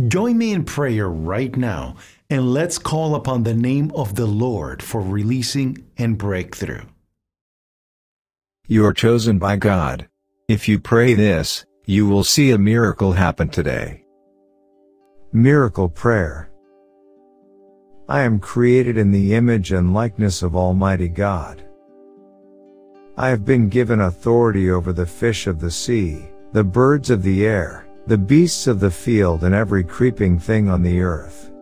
Join me in prayer right now, and let's call upon the name of the Lord for releasing and breakthrough. You are chosen by God. If you pray this, you will see a miracle happen today. Miracle prayer. I am created in the image and likeness of Almighty God. I have been given authority over the fish of the sea, the birds of the air, the beasts of the field, and every creeping thing on the earth.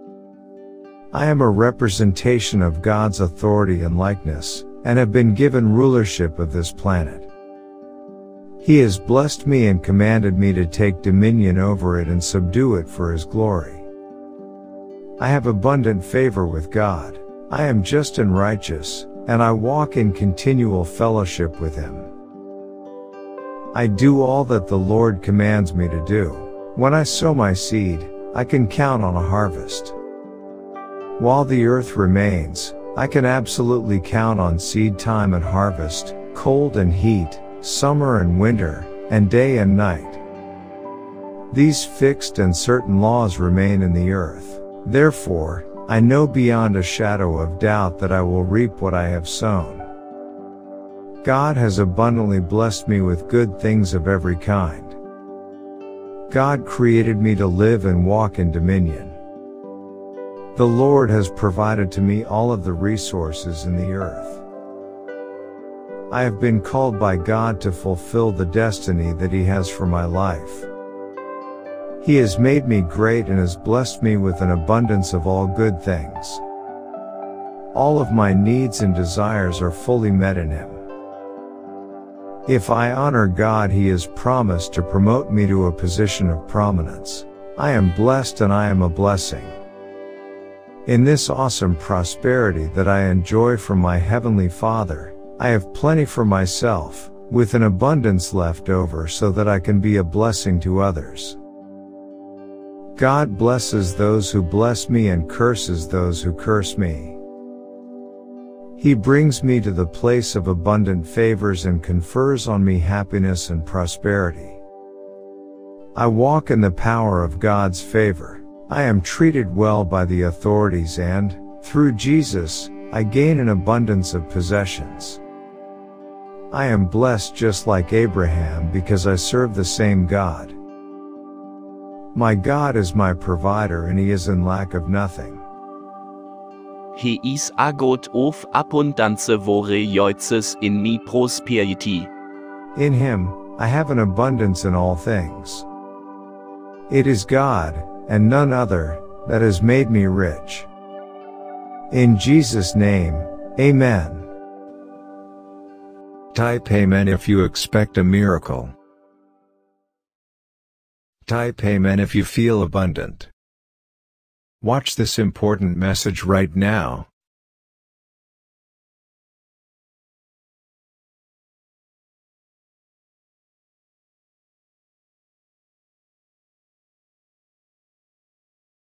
I am a representation of God's authority and likeness, and have been given rulership of this planet. He has blessed me and commanded me to take dominion over it and subdue it for His glory. I have abundant favor with God. I am just and righteous, and I walk in continual fellowship with Him. I do all that the Lord commands me to do. When I sow my seed, I can count on a harvest. While the earth remains, I can absolutely count on seed time and harvest, cold and heat, summer and winter, and day and night. These fixed and certain laws remain in the earth. Therefore, I know beyond a shadow of doubt that I will reap what I have sown. God has abundantly blessed me with good things of every kind. God created me to live and walk in dominion. The Lord has provided to me all of the resources in the earth. I have been called by God to fulfill the destiny that He has for my life. He has made me great and has blessed me with an abundance of all good things. All of my needs and desires are fully met in Him. If I honor God, He has promised to promote me to a position of prominence. I am blessed and I am a blessing. In this awesome prosperity that I enjoy from my Heavenly Father, I have plenty for myself, with an abundance left over so that I can be a blessing to others. God blesses those who bless me and curses those who curse me. He brings me to the place of abundant favors and confers on me happiness and prosperity. I walk in the power of God's favor. I am treated well by the authorities and, through Jesus, I gain an abundance of possessions. I am blessed just like Abraham because I serve the same God. My God is my provider and He is in lack of nothing. He is a God of abundance wo rejoices in me prosperity. In Him, I have an abundance in all things. It is God, and none other, that has made me rich. In Jesus' name, Amen. Type Amen if you expect a miracle. Type Amen if you feel abundant. Watch this important message right now.